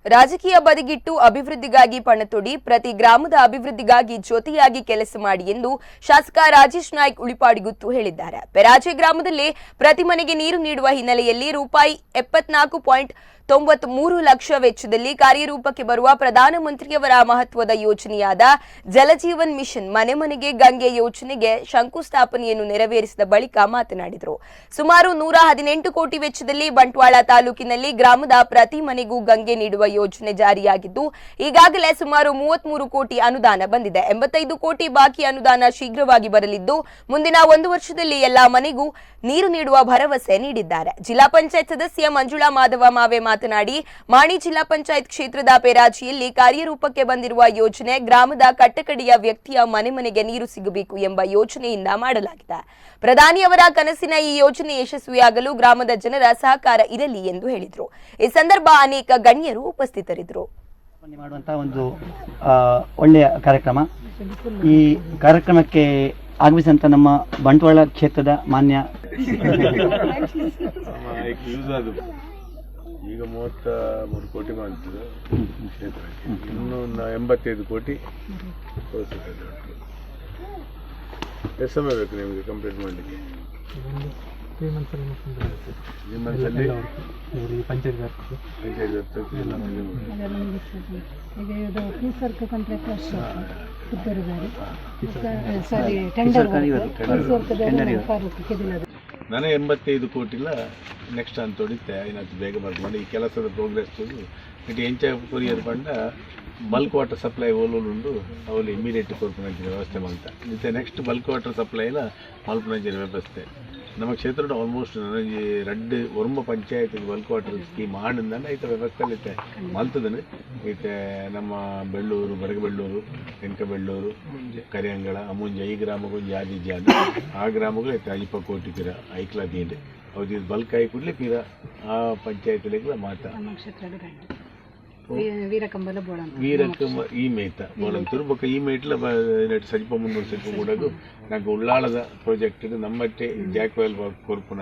ರಾಜಕೀಯ ಬದಿಗಿಟ್ಟು ಅಭಿವೃದ್ಧಿಗಾಗಿ ಪಣತೊಡಿ ಪ್ರತಿ ಗ್ರಾಮದ ಅಭಿವೃದ್ಧಿಗಾಗಿ ಜೊತೆಯಾಗಿ ಕೆಲಸ ಮಾಡಿ ಎಂದು ಶಾಸಕ ರಾಜೇಶ್ ನಾಯ್ಕ್ ಉಳಿಪಾಡಿಗುತ್ತು ಹೇಳಿದ್ದಾರೆ. ಪೆರಾಜೆ ಗ್ರಾಮದಲ್ಲಿ ಪ್ರತಿ ಮನೆಗೆ ನೀರು ನೀಡುವ ಹಿನ್ನೆಲೆಯಲ್ಲಿ ರೂಪಾಯಿ 74.93 ಲಕ್ಷ ವೆಚ್ಚದಲ್ಲಿ ಕಾರ್ಯರೂಪಕ್ಕೆ ಬರುವ ಪ್ರಧಾನಮಂತ್ರಿಯವರ ಮಹತ್ವದ ಯೋಜನೆಯಾದ ಜಲಜೀವನ್ ಮಿಷನ್ ಮನೆ ಮನೆಗೆ ಗಂಗೆ ಯೋಜನೆಗೆ ಶಂಕುಸ್ಥಾಪನೆಯನ್ನು ನೆರವೇರಿಸಿದ ಬಳಿಕ ಮಾತನಾಡಿದರು. ಸುಮಾರು 118 ಕೋಟಿ ವೆಚ್ಚದಲ್ಲಿ ಬಂಟ್ವಾಳ ತಾಲೂಕಿನಲ್ಲಿ ಗ್ರಾಮದ ಪ್ರತಿ ಮನೆಗೂ ಗಂಗೆ ನೀಡುವ ಯೋಜನೆ ಜಾರಿಯಾಗಿದ್ದು ಈಗಾಗಲೇ ಸುಮಾರು 33 ಕೋಟಿ ಅನುದಾನ ಬಂದಿದೆ. 85 ಕೋಟಿ ಬಾಕಿ ಅನುದಾನ ಶೀಘ್ರವಾಗಿ ಬರಲಿದ್ದು ಮುಂದಿನ 1 ವರ್ಷದಲ್ಲಿ ಎಲ್ಲಾ ಮನೆಗೂ ನೀರು ನೀಡುವ ಭರವಸೆ ನೀಡಿದ್ದಾರೆ. ಜಿಲ್ಲಾ ಪಂಚಾಯತ್ ಸದಸ್ಯ ಮಂಜುಳಾ ಮಾಧವ ಮಾವೆ ಮಾತನಾಡಿ, ಮಾಣಿ ಜಿಲ್ಲಾ ಪಂಚಾಯತ್ ಕ್ಷೇತ್ರದ ಪೆರಾಜಿಯಲ್ಲಿ ಕಾರ್ಯರೂಪಕ್ಕೆ ಬಂದಿರುವ ಯೋಜನೆ ಗ್ರಾಮದ ಕಟ್ಟಕಡೆಯ ವ್ಯಕ್ತಿಯ ಮನೆ ಮನೆಗೆ ನೀರು ಸಿಗಬೇಕು ಎಂಬ ಯೋಜನೆಯಿಂದ ಮಾಡಲಾಗಿದೆ. ಪ್ರಧಾನಿಯವರ ಕನಸಿನ ಈ ಯೋಜನೆ ಯಶಸ್ವಿಯಾಗಲು ಗ್ರಾಮದ ಜನರ ಸಹಕಾರ ಇರಲಿ ಎಂದು ಹೇಳಿದರು. ಈ ಸಂದರ್ಭ ಅನೇಕ ಗಣ್ಯರು ಉಪಸ್ಥಿತರಿದ್ದರು. ಮಾಡುವಂತಹ ಒಂದು ಒಳ್ಳೆಯ ಕಾರ್ಯಕ್ರಮ. ಈ ಕಾರ್ಯಕ್ರಮಕ್ಕೆ ಆಗಮಿಸಿದಂತ ನಮ್ಮ ಬಂಟ್ವಾಳ ಕ್ಷೇತ್ರದ ಮಾನ್ಯ ಈಗ 33 ಕೋಟಿ ಮಾಡ್ತಿದ್ರು ಕ್ಷೇತ್ರ, ಇನ್ನು 85 ಕೋಟಿ ಎಷ್ಟು ಸಮಯ ಬೇಕು ನಿಮಗೆ ಕಂಪ್ಲೀಟ್ ಮಾಡಲಿಕ್ಕೆ? ನಿಮ್ಮಲ್ಲಿ ಪಂಚಾಯತ್ ನಾನು 85 ಕೋಟಿಲ ನೆಕ್ಸ್ಟ್ ಅಂತ ಹೊಡಿತೆ ಏನಾದ್ರು ಬೇಗ ಮಾಡ್ಕೊಂಡು ಈ ಕೆಲಸದ ಪ್ರೋಗ್ರೆಸ್ ಇಟ್ಟು ಎಂಚ ಕೊರಿಯರ್ ಪಂಡ ಬಲ್ಕ್ ವಾಟರ್ ಸಪ್ಲೈ ಓಲುಂಡು ಅವಳು ಇಮಿಡಿಯೇಟ್ ಕೊರ್ಪುನಂಚಿನ ವ್ಯವಸ್ಥೆ ಮಾಡ್ತಾ ಮತ್ತೆ ನೆಕ್ಸ್ಟ್ ಬಲ್ಕ್ ವಾಟರ್ ಸಪ್ಲೈಲ ಮಲ್ಪುನಂಚಿನ ವ್ಯವಸ್ಥೆ ನಮ್ಮ ಕ್ಷೇತ್ರದ ಆಲ್ಮೋಸ್ಟ್ ನನಗೆ 2 ಒರ್ಮ ಪಂಚಾಯತ್ ಬಲ್ಕ್ ವಾಟರ್ ಸ್ಕೀಮ್ ಆಡಿಂದ ಐತೆ ವ್ಯವಸ್ಥೆ ಐತೆ ಮಲ್ತದನು ಐತೆ. ನಮ್ಮ ಬೆಳ್ಳೂರು, ಬರಗಬೆಳ್ಳೂರು, ಬೆಳ್ಳೂರು, ಕರಿಯಂಗಳ, ಅಮುಂಜ ಈ ಗ್ರಾಮಗಳು ಜಾದಿ ಜಾದಿ ಆ ಗ್ರಾಮಗಳು ಐತೆ 50 ಕೋಟಿ ಪಿರ ಐಕ್ಲಾ ದೀಡ್ ಅವ್ದು ಬಲ್ಕ್ ಆಗಿ ಕೂಡಲೇ ಪಿರ ಆ ಪಂಚಾಯತ್ಲೆಲ್ಲ ಮಾತಾ ವೀರಕಂಬ ಈ ಮೇಯ್ತ ಬೋಳಂತರು ಬೊಕ್ಕ ಈ ಮೇಟ್ಲ ಸಜಿಪ 300 ಸಜಿಪ ಕೂಡದು ನಂಗೆ ಉಳ್ಳಾಳದ ಪ್ರಾಜೆಕ್ಟ್ ನಮ್ಮಟ್ಟೆ ಜಾಕ್ವೆಲ್ ಕೊರ್ಪುನ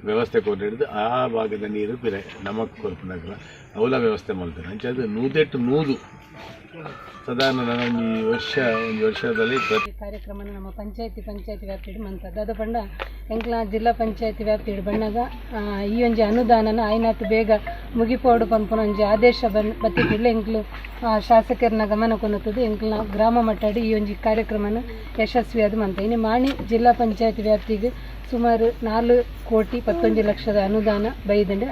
ವ್ಯವಸ್ಥೆ ಕೊಟ್ಟಿದ್ದು ಆ ಭಾಗದ ನೀರು ಪಿರೆ ನಮಕ್ ಕೊರ್ಪುನಾಗಲ ಅವಲ ವ್ಯವಸ್ಥೆ ಮಾಡ್ತಾರೆ ಅಂಚದು 100 ಸಾಧಾರಣ ನಾನು ಈ ವರ್ಷದಲ್ಲಿ ಕಾರ್ಯಕ್ರಮ ನಮ್ಮ ಪಂಚಾಯತಿ ವ್ಯಾಪ್ತಿ ಮಂತದ್ದು ಅದು ಪಂಡ ಎಂಕ್ಲ ಜಿಲ್ಲಾ ಪಂಚಾಯತಿ ವ್ಯಾಪ್ತಿ ಬಣ್ಣಗ ಈ ಒಂಜಿ ಅನುದಾನನ ಐನಾತು ಬೇಗ ಮುಗಿಪೋಡು ಪನ್ಪುನ ಒಂಜಿ ಆದೇಶ ಬತ್ತಿಲ್ಲ ಎಂಕ್ಲು ಶಾಸಕರನ್ನ ಗಮನ ಕೊನ್ನುತ್ತದೆ. ಎಂಕ್ಲ ಗ್ರಾಮ ಮಟ್ಟಡಿ ಈ ಒಂಜಿ ಕಾರ್ಯಕ್ರಮನ ಯಶಸ್ವಿಯಾದ ಮಂತ ಇನ್ನು ಮಾಣಿ ಜಿಲ್ಲಾ ಪಂಚಾಯತಿ ವ್ಯಾಪ್ತಿಗೆ ಸುಮಾರು 4 ಕೋಟಿ 11 ಲಕ್ಷದ ಅನುದಾನ ಬೈದಂಡೆ